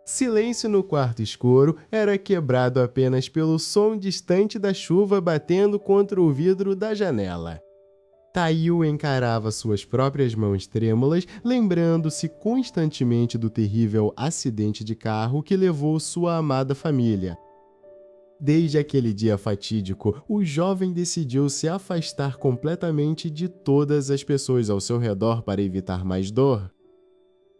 Silêncio no quarto escuro era quebrado apenas pelo som distante da chuva batendo contra o vidro da janela. Taiyu encarava suas próprias mãos trêmulas, lembrando-se constantemente do terrível acidente de carro que levou sua amada família. Desde aquele dia fatídico, o jovem decidiu se afastar completamente de todas as pessoas ao seu redor para evitar mais dor.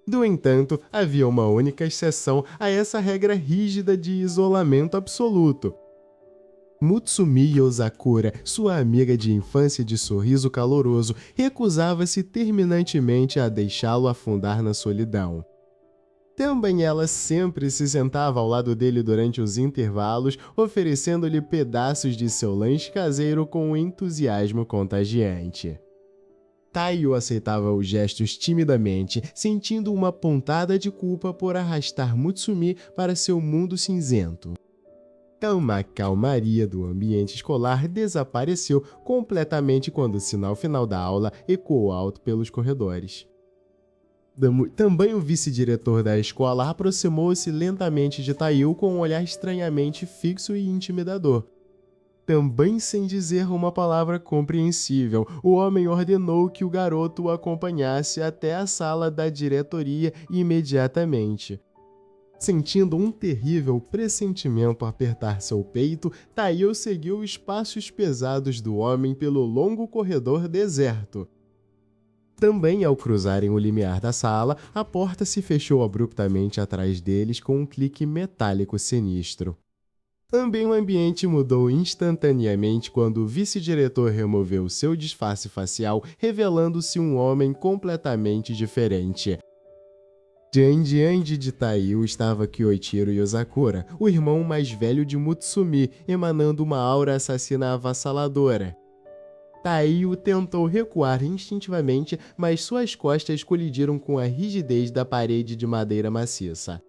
No entanto, havia uma única exceção a essa regra rígida de isolamento absoluto. Mutsumi Yozakura, sua amiga de infância de sorriso caloroso, recusava-se terminantemente a deixá-lo afundar na solidão. Também ela sempre se sentava ao lado dele durante os intervalos, oferecendo-lhe pedaços de seu lanche caseiro com um entusiasmo contagiante. Taiyo aceitava os gestos timidamente, sentindo uma pontada de culpa por arrastar Mutsumi para seu mundo cinzento. A calmaria do ambiente escolar desapareceu completamente quando o sinal final da aula ecoou alto pelos corredores. Também o vice-diretor da escola aproximou-se lentamente de Taiyo com um olhar estranhamente fixo e intimidador. Também sem dizer uma palavra compreensível, o homem ordenou que o garoto o acompanhasse até a sala da diretoria imediatamente. Sentindo um terrível pressentimento apertar seu peito, Taiyo seguiu os passos pesados do homem pelo longo corredor deserto. Também ao cruzarem o limiar da sala, a porta se fechou abruptamente atrás deles com um clique metálico sinistro. Também o ambiente mudou instantaneamente quando o vice-diretor removeu seu disfarce facial, revelando-se um homem completamente diferente. Diante de Taiyo estava Kyoichiro Yozakura, o irmão mais velho de Mutsumi, emanando uma aura assassina avassaladora. Taiyo tentou recuar instintivamente, mas suas costas colidiram com a rigidez da parede de madeira maciça.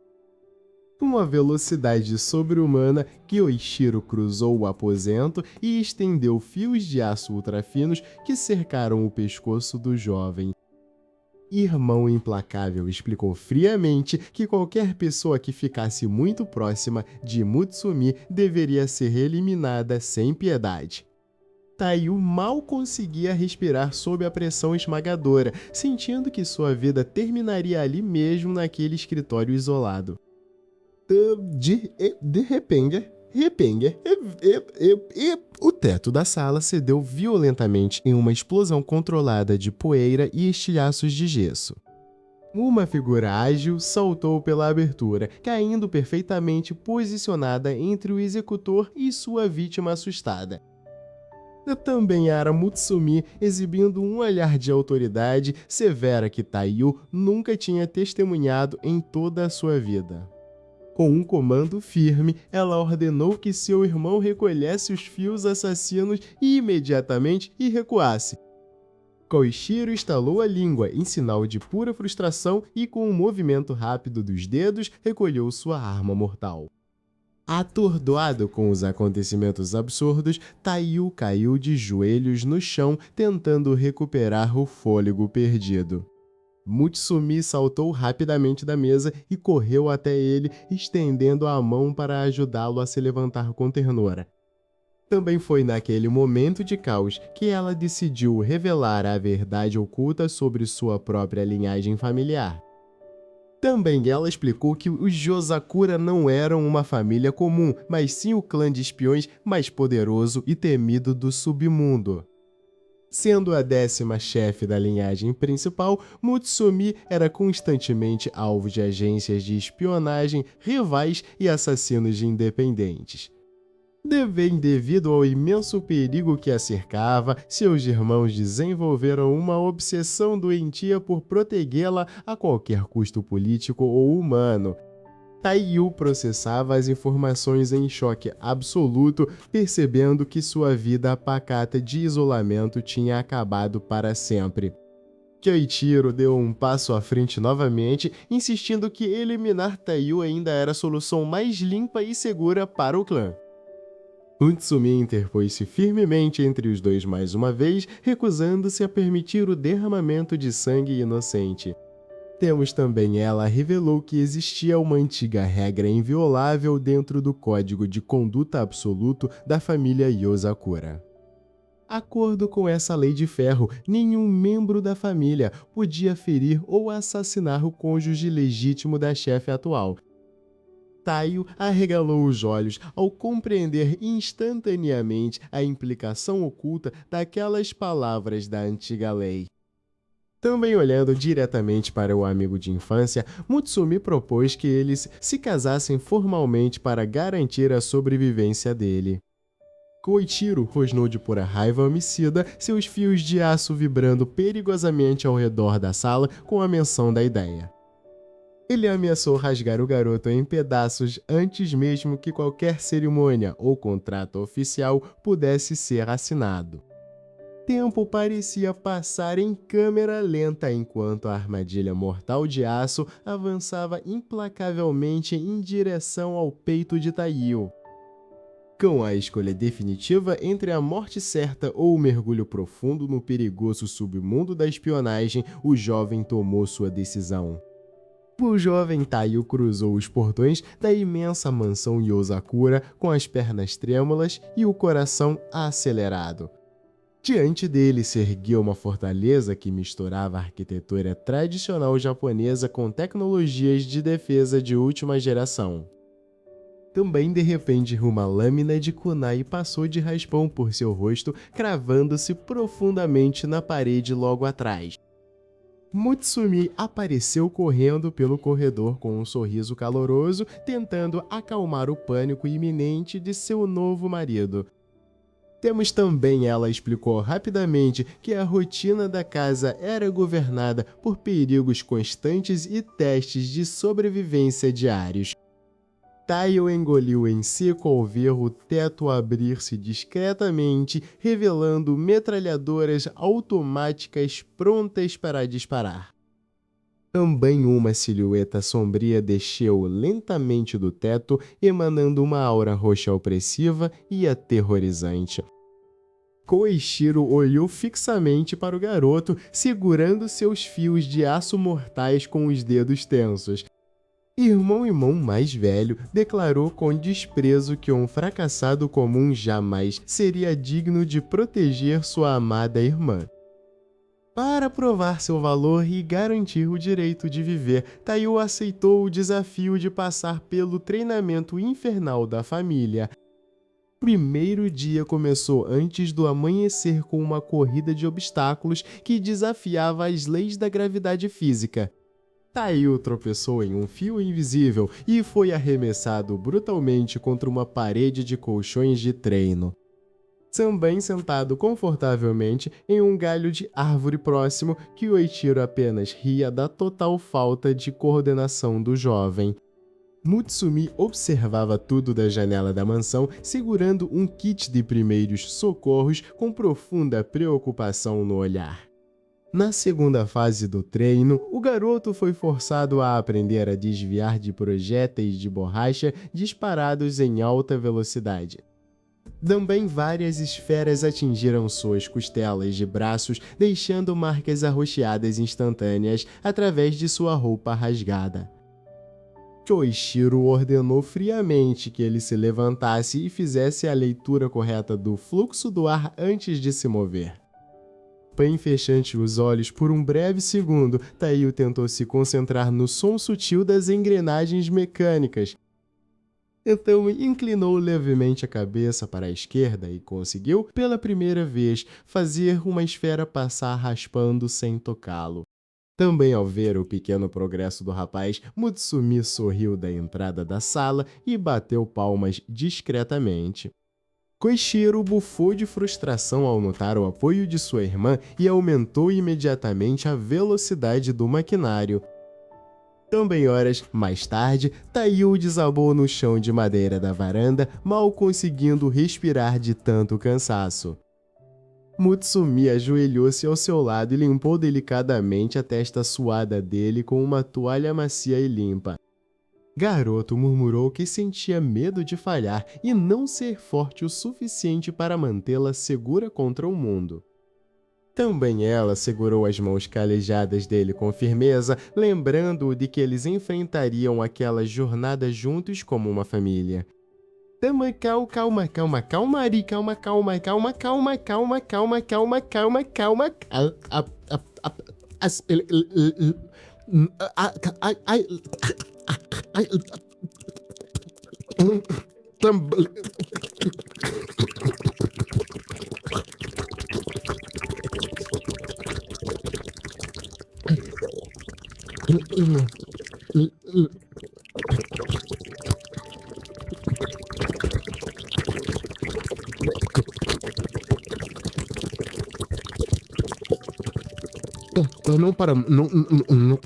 Com uma velocidade sobre-humana, Kyoichiro cruzou o aposento e estendeu fios de aço ultrafinos que cercaram o pescoço do jovem. Irmão implacável explicou friamente que qualquer pessoa que ficasse muito próxima de Mutsumi deveria ser eliminada sem piedade. Taiyo mal conseguia respirar sob a pressão esmagadora, sentindo que sua vida terminaria ali mesmo naquele escritório isolado. De repente, o teto da sala cedeu violentamente em uma explosão controlada de poeira e estilhaços de gesso. Uma figura ágil saltou pela abertura, caindo perfeitamente posicionada entre o executor e sua vítima assustada. Também era Mutsumi, exibindo um olhar de autoridade severa que Taiyo nunca tinha testemunhado em toda a sua vida. Com um comando firme, ela ordenou que seu irmão recolhesse os fios assassinos imediatamente e recuasse. Koichiro estalou a língua em sinal de pura frustração e, com um movimento rápido dos dedos, recolheu sua arma mortal. Atordoado com os acontecimentos absurdos, Taiyo caiu de joelhos no chão, tentando recuperar o fôlego perdido. Mutsumi saltou rapidamente da mesa e correu até ele, estendendo a mão para ajudá-lo a se levantar com ternura. Também foi naquele momento de caos que ela decidiu revelar a verdade oculta sobre sua própria linhagem familiar. Também ela explicou que os Yozakura não eram uma família comum, mas sim o clã de espiões mais poderoso e temido do submundo. Sendo a 10ª chefe da linhagem principal, Mutsumi era constantemente alvo de agências de espionagem, rivais e assassinos independentes. Devido ao imenso perigo que a cercava, seus irmãos desenvolveram uma obsessão doentia por protegê-la a qualquer custo político ou humano. Taiyo processava as informações em choque absoluto, percebendo que sua vida pacata de isolamento tinha acabado para sempre. Kyoichiro deu um passo à frente novamente, insistindo que eliminar Taiyo ainda era a solução mais limpa e segura para o clã. Mutsumi interpôs-se firmemente entre os dois mais uma vez, recusando-se a permitir o derramamento de sangue inocente. Temos também ela revelou que existia uma antiga regra inviolável dentro do código de conduta absoluto da família Yozakura. Acordo com essa lei de ferro, nenhum membro da família podia ferir ou assassinar o cônjuge legítimo da chefe atual. Taiyo arregalou os olhos ao compreender instantaneamente a implicação oculta daquelas palavras da antiga lei. Também olhando diretamente para o amigo de infância, Mutsumi propôs que eles se casassem formalmente para garantir a sobrevivência dele. Koichiro rosnou de pura raiva homicida, seus fios de aço vibrando perigosamente ao redor da sala com a menção da ideia. Ele ameaçou rasgar o garoto em pedaços antes mesmo que qualquer cerimônia ou contrato oficial pudesse ser assinado. Tempo parecia passar em câmera lenta enquanto a armadilha mortal de aço avançava implacavelmente em direção ao peito de Taiyo. Com a escolha definitiva entre a morte certa ou o mergulho profundo no perigoso submundo da espionagem, o jovem tomou sua decisão. O jovem Taiyo cruzou os portões da imensa mansão Yozakura com as pernas trêmulas e o coração acelerado. Diante dele se erguia uma fortaleza que misturava a arquitetura tradicional japonesa com tecnologias de defesa de última geração. Também de repente uma lâmina de kunai passou de raspão por seu rosto, cravando-se profundamente na parede logo atrás. Mutsumi apareceu correndo pelo corredor com um sorriso caloroso, tentando acalmar o pânico iminente de seu novo marido. Ela explicou rapidamente que a rotina da casa era governada por perigos constantes e testes de sobrevivência diários. Taiyo engoliu em seco ao ver o teto abrir-se discretamente, revelando metralhadoras automáticas prontas para disparar. Também uma silhueta sombria desceu lentamente do teto, emanando uma aura roxa opressiva e aterrorizante. Koichiro olhou fixamente para o garoto, segurando seus fios de aço mortais com os dedos tensos. Irmão mais velho declarou com desprezo que um fracassado comum jamais seria digno de proteger sua amada irmã. Para provar seu valor e garantir o direito de viver, Taiyo aceitou o desafio de passar pelo treinamento infernal da família. O primeiro dia começou antes do amanhecer com uma corrida de obstáculos que desafiava as leis da gravidade física. Taiyo tropeçou em um fio invisível e foi arremessado brutalmente contra uma parede de colchões de treino. Também sentado confortavelmente em um galho de árvore próximo, Koichiro apenas ria da total falta de coordenação do jovem. Mutsumi observava tudo da janela da mansão, segurando um kit de primeiros socorros com profunda preocupação no olhar. Na segunda fase do treino, o garoto foi forçado a aprender a desviar de projéteis de borracha disparados em alta velocidade. Também várias esferas atingiram suas costelas de braços, deixando marcas arroxeadas instantâneas através de sua roupa rasgada. Koichiro ordenou friamente que ele se levantasse e fizesse a leitura correta do fluxo do ar antes de se mover. Bem fechante os olhos por um breve segundo, Taiyo tentou se concentrar no som sutil das engrenagens mecânicas. Então inclinou levemente a cabeça para a esquerda e conseguiu, pela primeira vez, fazer uma esfera passar raspando sem tocá-lo. Também ao ver o pequeno progresso do rapaz, Mutsumi sorriu da entrada da sala e bateu palmas discretamente. Koichiro bufou de frustração ao notar o apoio de sua irmã e aumentou imediatamente a velocidade do maquinário. Também horas mais tarde, Taiyo desabou no chão de madeira da varanda, mal conseguindo respirar de tanto cansaço. Mutsumi ajoelhou-se ao seu lado e limpou delicadamente a testa suada dele com uma toalha macia e limpa. Garoto murmurou que sentia medo de falhar e não ser forte o suficiente para mantê-la segura contra o mundo. Também ela segurou as mãos calejadas dele com firmeza, lembrando-o de que eles enfrentariam aquela jornada juntos como uma família. Calma, Ari, calma, não para, não.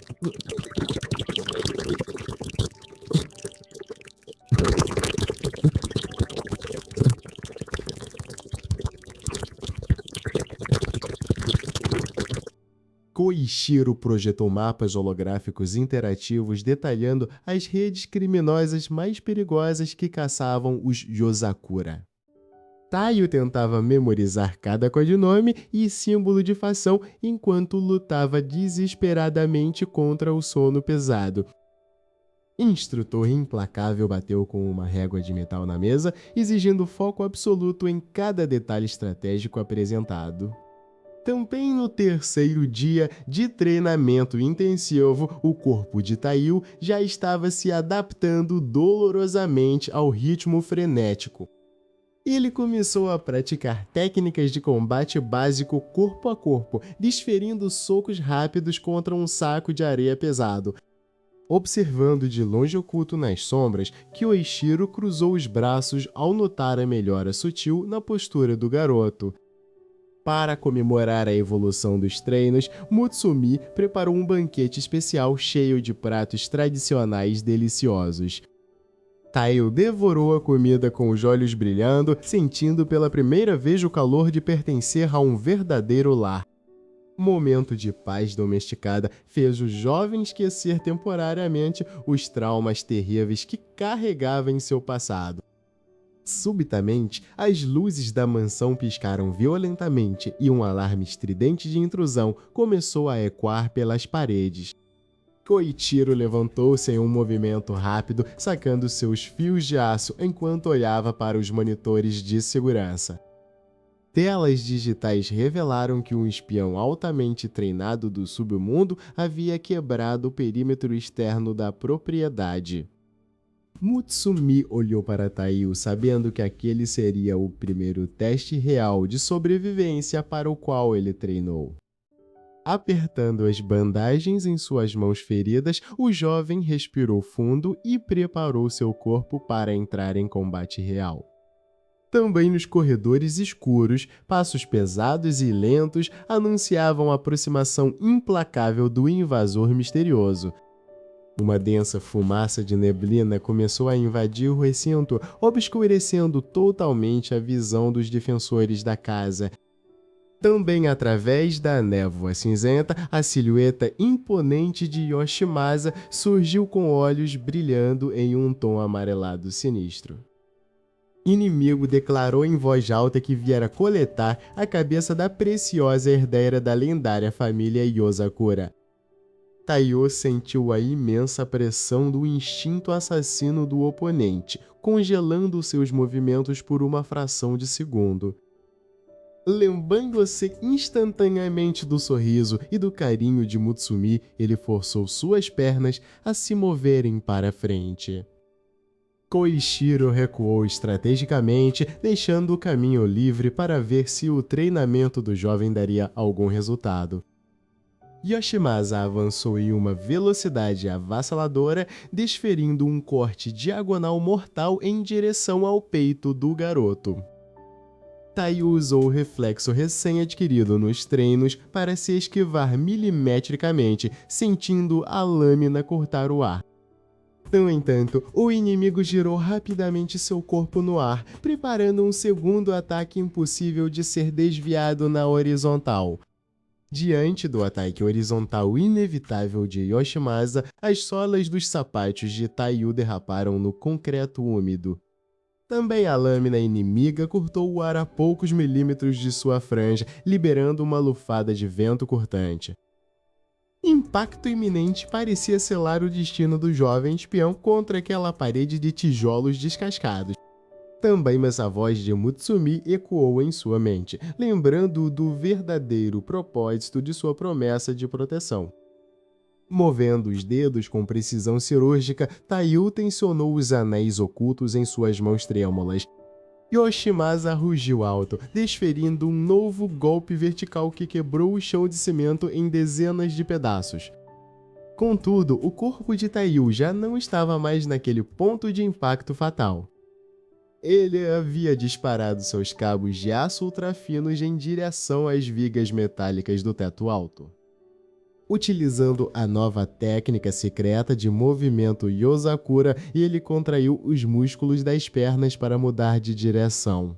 Koichiro projetou mapas holográficos interativos detalhando as redes criminosas mais perigosas que caçavam os Yozakura. Taiyo tentava memorizar cada codinome e símbolo de fação enquanto lutava desesperadamente contra o sono pesado. Instrutor implacável bateu com uma régua de metal na mesa, exigindo foco absoluto em cada detalhe estratégico apresentado. Também no terceiro dia de treinamento intensivo, o corpo de Taiyo já estava se adaptando dolorosamente ao ritmo frenético. Ele começou a praticar técnicas de combate básico corpo a corpo, desferindo socos rápidos contra um saco de areia pesado. Observando de longe oculto nas sombras, Koichiro cruzou os braços ao notar a melhora sutil na postura do garoto. Para comemorar a evolução dos treinos, Mutsumi preparou um banquete especial cheio de pratos tradicionais deliciosos. Taiyo devorou a comida com os olhos brilhando, sentindo pela primeira vez o calor de pertencer a um verdadeiro lar. O momento de paz domesticada fez o jovem esquecer temporariamente os traumas terríveis que carregava em seu passado. Subitamente, as luzes da mansão piscaram violentamente e um alarme estridente de intrusão começou a ecoar pelas paredes. Koichiro levantou-se em um movimento rápido, sacando seus fios de aço enquanto olhava para os monitores de segurança. Telas digitais revelaram que um espião altamente treinado do submundo havia quebrado o perímetro externo da propriedade. Mutsumi olhou para Taiyo, sabendo que aquele seria o primeiro teste real de sobrevivência para o qual ele treinou. Apertando as bandagens em suas mãos feridas, o jovem respirou fundo e preparou seu corpo para entrar em combate real. Também nos corredores escuros, passos pesados e lentos anunciavam a aproximação implacável do invasor misterioso. Uma densa fumaça de neblina começou a invadir o recinto, obscurecendo totalmente a visão dos defensores da casa. Também através da névoa cinzenta, a silhueta imponente de Yoshimasa surgiu com olhos brilhando em um tom amarelado sinistro. Inimigo declarou em voz alta que viera coletar a cabeça da preciosa herdeira da lendária família Yozakura. Taiyo sentiu a imensa pressão do instinto assassino do oponente, congelando seus movimentos por uma fração de segundo. Lembrando-se instantaneamente do sorriso e do carinho de Mutsumi, ele forçou suas pernas a se moverem para frente. Koichiro recuou estrategicamente, deixando o caminho livre para ver se o treinamento do jovem daria algum resultado. Yoshimasa avançou em uma velocidade avassaladora, desferindo um corte diagonal mortal em direção ao peito do garoto. Taiyo usou o reflexo recém-adquirido nos treinos para se esquivar milimetricamente, sentindo a lâmina cortar o ar. No entanto, o inimigo girou rapidamente seu corpo no ar, preparando um segundo ataque impossível de ser desviado na horizontal. Diante do ataque horizontal inevitável de Yoshimasa, as solas dos sapatos de Taiyo derraparam no concreto úmido. Também a lâmina inimiga cortou o ar a poucos milímetros de sua franja, liberando uma lufada de vento cortante. Impacto iminente parecia selar o destino do jovem espião contra aquela parede de tijolos descascados. Também essa voz de Mutsumi ecoou em sua mente, lembrando-o do verdadeiro propósito de sua promessa de proteção. Movendo os dedos com precisão cirúrgica, Taiyu tensionou os anéis ocultos em suas mãos trêmulas. Yoshimasa rugiu alto, desferindo um novo golpe vertical que quebrou o chão de cimento em dezenas de pedaços. Contudo, o corpo de Taiyu já não estava mais naquele ponto de impacto fatal. Ele havia disparado seus cabos de aço ultrafinos em direção às vigas metálicas do teto alto. Utilizando a nova técnica secreta de movimento Yozakura, ele contraiu os músculos das pernas para mudar de direção.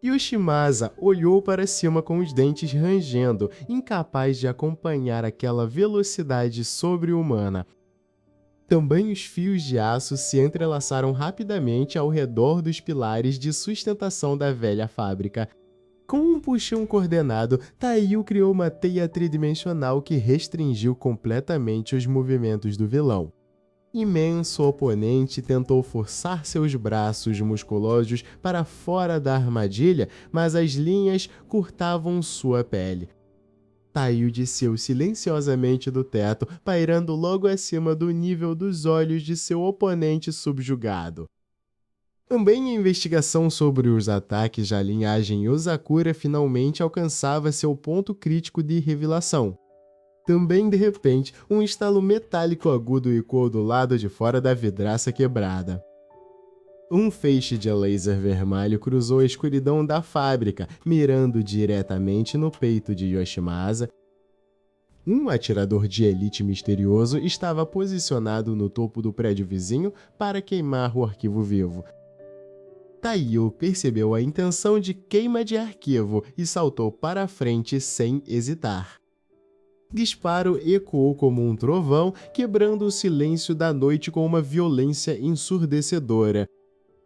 Yoshimasa olhou para cima com os dentes rangendo, incapaz de acompanhar aquela velocidade sobre-humana. Também os fios de aço se entrelaçaram rapidamente ao redor dos pilares de sustentação da velha fábrica. Com um puxão coordenado, Taiyu criou uma teia tridimensional que restringiu completamente os movimentos do vilão. Imenso oponente tentou forçar seus braços musculosos para fora da armadilha, mas as linhas cortavam sua pele. Taiyu desceu silenciosamente do teto, pairando logo acima do nível dos olhos de seu oponente subjugado. Também a investigação sobre os ataques da linhagem Yozakura finalmente alcançava seu ponto crítico de revelação. Também, de repente, um estalo metálico agudo ecoou do lado de fora da vidraça quebrada. Um feixe de laser vermelho cruzou a escuridão da fábrica, mirando diretamente no peito de Yoshimasa. Um atirador de elite misterioso estava posicionado no topo do prédio vizinho para queimar o arquivo vivo. Taiyu percebeu a intenção de queima de arquivo e saltou para a frente sem hesitar. Disparo ecoou como um trovão, quebrando o silêncio da noite com uma violência ensurdecedora.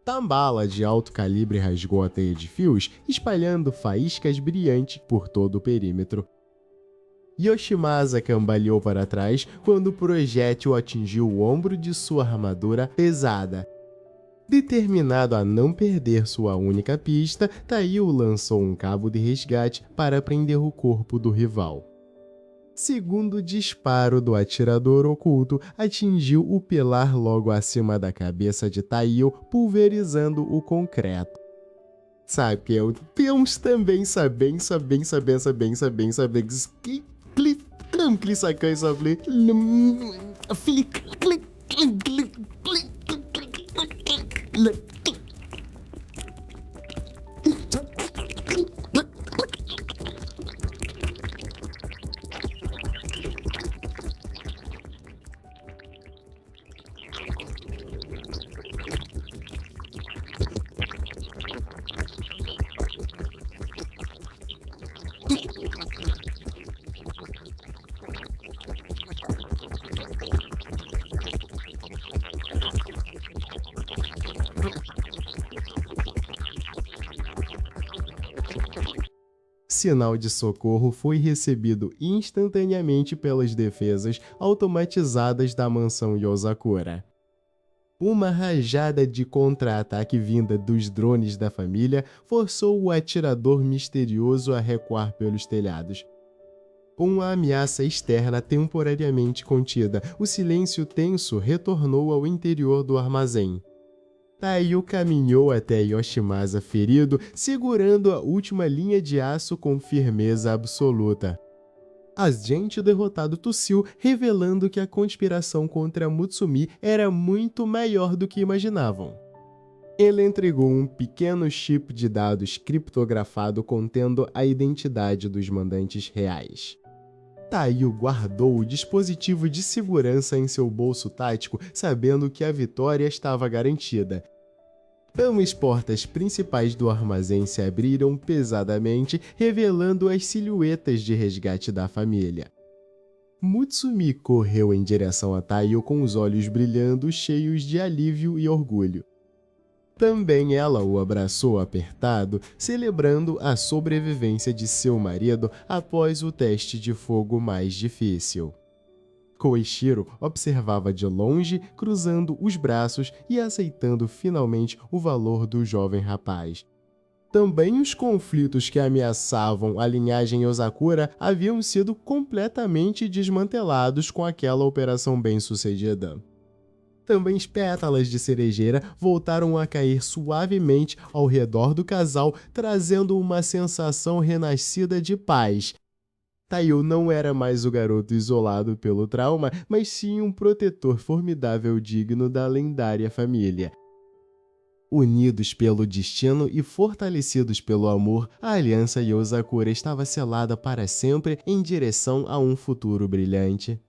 Tambala de alto calibre rasgou a teia de fios, espalhando faíscas brilhantes por todo o perímetro. Yoshimasa cambaleou para trás quando o projétil atingiu o ombro de sua armadura pesada. Determinado a não perder sua única pista, Taiyu lançou um cabo de resgate para prender o corpo do rival. Segundo disparo do atirador oculto, atingiu o pilar logo acima da cabeça de Taiyu, pulverizando o concreto. Temos também sabem Sinal de socorro foi recebido instantaneamente pelas defesas automatizadas da mansão Yozakura. Uma rajada de contra-ataque vinda dos drones da família forçou o atirador misterioso a recuar pelos telhados. Com a ameaça externa temporariamente contida, o silêncio tenso retornou ao interior do armazém. Taiyu caminhou até Yoshimasa ferido, segurando a última linha de aço com firmeza absoluta. Agente derrotado tossiu, revelando que a conspiração contra Mutsumi era muito maior do que imaginavam. Ele entregou um pequeno chip de dados criptografado contendo a identidade dos mandantes reais. Taiyu guardou o dispositivo de segurança em seu bolso tático, sabendo que a vitória estava garantida. As portas principais do armazém se abriram pesadamente, revelando as silhuetas de resgate da família. Mutsumi correu em direção a Taiyu com os olhos brilhando, cheios de alívio e orgulho. Também ela o abraçou apertado, celebrando a sobrevivência de seu marido após o teste de fogo mais difícil. Koichiro observava de longe, cruzando os braços e aceitando finalmente o valor do jovem rapaz. Também os conflitos que ameaçavam a linhagem Ozakura haviam sido completamente desmantelados com aquela operação bem-sucedida. Também as pétalas de cerejeira voltaram a cair suavemente ao redor do casal, trazendo uma sensação renascida de paz. Taiyo não era mais o garoto isolado pelo trauma, mas sim um protetor formidável digno da lendária família. Unidos pelo destino e fortalecidos pelo amor, a aliança Yozakura estava selada para sempre em direção a um futuro brilhante.